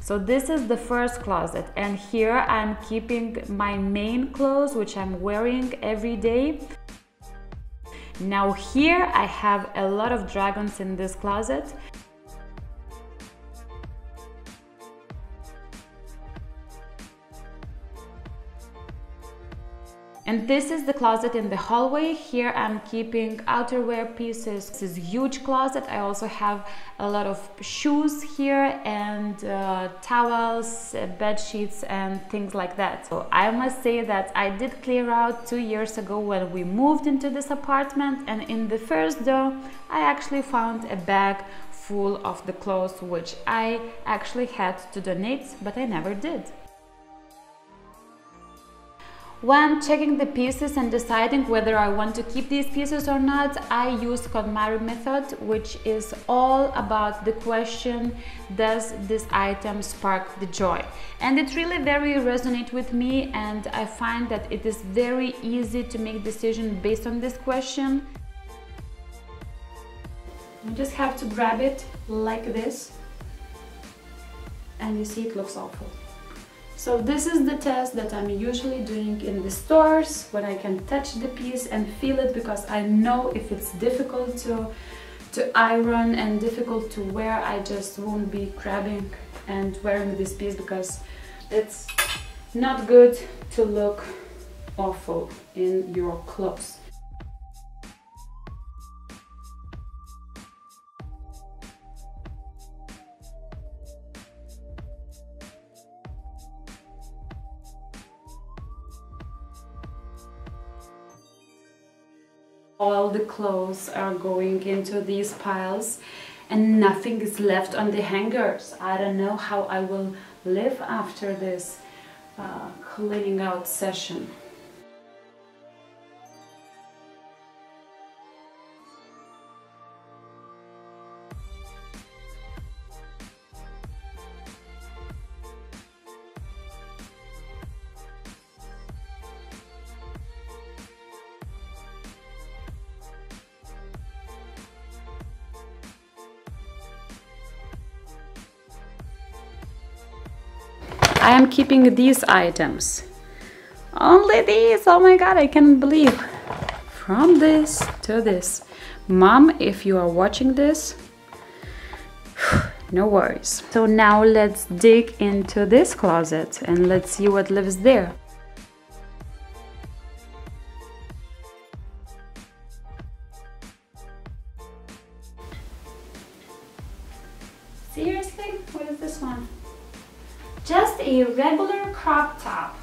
So this is the first closet, and here I'm keeping my main clothes, which I'm wearing every day. Now here I have a lot of dragons in this closet. And this is the closet in the hallway. Here I'm keeping outerwear pieces. This is a huge closet. I also have a lot of shoes here and towels, bed sheets and things like that. So I must say that I did clear out 2 years ago when we moved into this apartment, and in the first door I actually found a bag full of the clothes which I actually had to donate, but I never did. When checking the pieces and deciding whether I want to keep these pieces or not, I use KonMari method, which is all about the question, does this item spark the joy? And it really very resonates with me, and I find that it is very easy to make decisions based on this question. You just have to grab it like this, and you see it looks awful. So this is the test that I'm usually doing in the stores, when I can touch the piece and feel it, because I know if it's difficult to iron and difficult to wear, I just won't be grabbing and wearing this piece, because it's not good to look awful in your clothes. All the clothes are going into these piles and nothing is left on the hangers. I don't know how I will live after this cleaning out session. I am keeping these items. Only these, oh my god, I can't believe. From this to this. Mom, if you are watching this, no worries. So now let's dig into this closet and let's see what lives there. Seriously? What is this one? Just a regular crop top.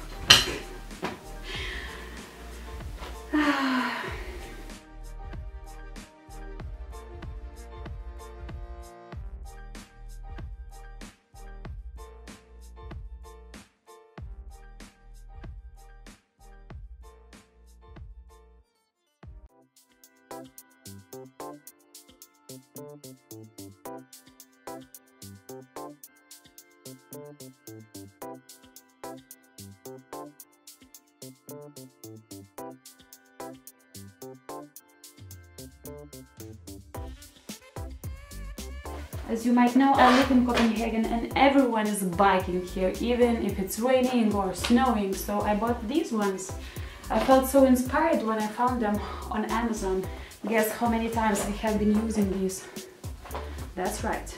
As you might know, I live in Copenhagen and everyone is biking here, even if it's raining or snowing, so I bought these ones. I felt so inspired when I found them on Amazon. Guess how many times we have been using these? That's right.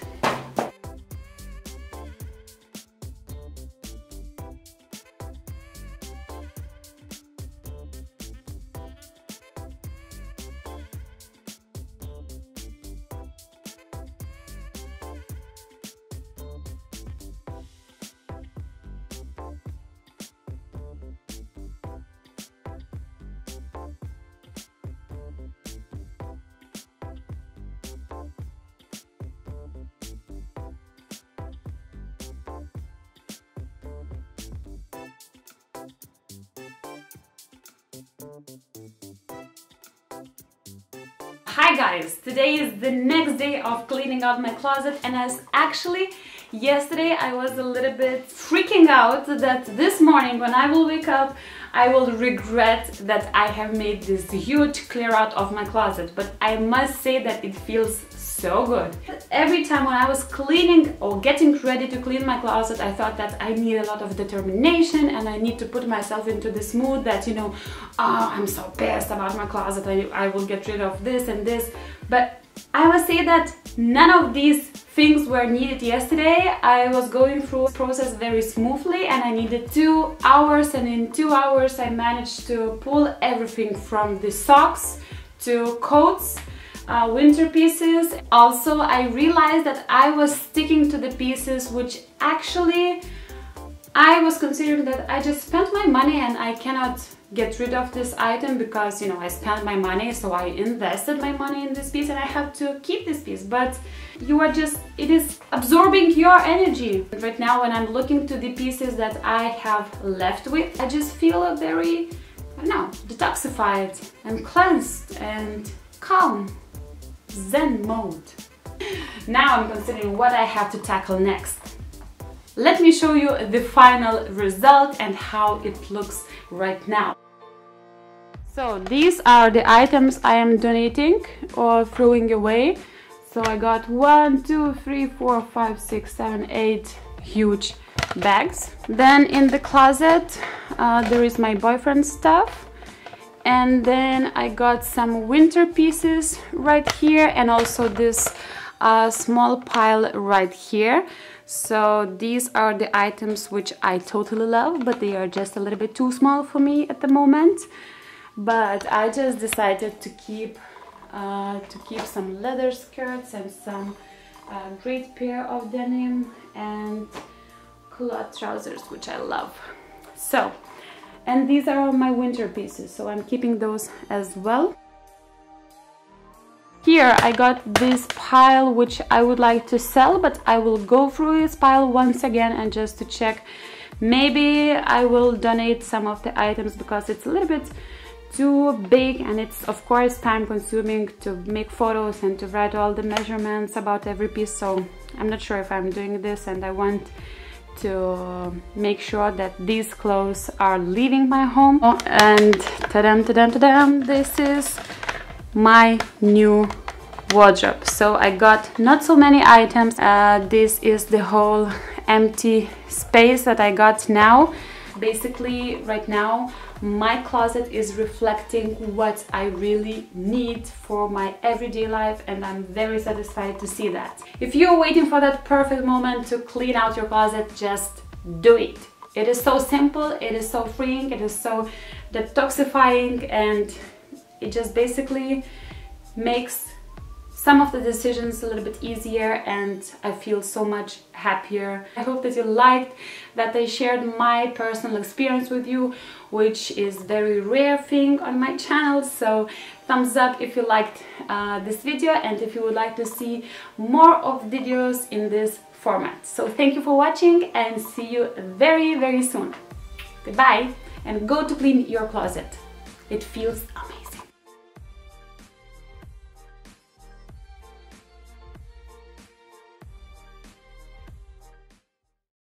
Hi guys! Today is the next day of cleaning out my closet, and as actually yesterday I was a little bit freaking out that this morning when I will wake up I will regret that I have made this huge clear out of my closet, but I must say that it feels so good. Every time when I was cleaning or getting ready to clean my closet, I thought that I need a lot of determination and I need to put myself into this mood that, you know, oh, I'm so pissed about my closet, I will get rid of this and this. But I must say that none of these things were needed yesterday. I was going through the process very smoothly and I needed 2 hours, and in 2 hours I managed to pull everything from the socks to coats, winter pieces. Also, I realized that I was sticking to the pieces which actually I was considering that I just spent my money and I cannot get rid of this item because, you know, I spent my money, so I invested my money in this piece and I have to keep this piece. But you are just, it is absorbing your energy. Right now, when I'm looking to the pieces that I have left with, I just feel very, I don't know, detoxified and cleansed and calm, zen mode. Now I'm considering what I have to tackle next. Let me show you the final result and how it looks right now. So these are the items I am donating or throwing away. So I got 1, 2, 3, 4, 5, 6, 7, 8 huge bags. Then in the closet there is my boyfriend's stuff. And then I got some winter pieces right here and also this small pile right here. So these are the items which I totally love, but they are just a little bit too small for me at the moment. But I just decided to keep some leather skirts and some great pair of denim and culotte trousers, which I love. So, and these are all my winter pieces, so I'm keeping those as well. Here I got this pile which I would like to sell, but I will go through this pile once again and just to check. Maybe I will donate some of the items because it's a little bit too big and it's of course time consuming to make photos and to write all the measurements about every piece. So I'm not sure if I'm doing this, and I want to make sure that these clothes are leaving my home. Oh, and ta-dam, ta-dam, ta-dam, this is my new wardrobe. So I got not so many items. This is the whole empty space that I got now. Basically right now my closet is reflecting what I really need for my everyday life, and I'm very satisfied to see that. If you're waiting for that perfect moment to clean out your closet, just do it. It is so simple, it is so freeing, it is so detoxifying, and it just basically makes some of the decisions a little bit easier, and I feel so much happier. I hope that you liked that I shared my personal experience with you, which is very rare thing on my channel. So thumbs up if you liked this video and if you would like to see more of videos in this format. So thank you for watching and see you very, very soon. Goodbye, and go to clean your closet. It feels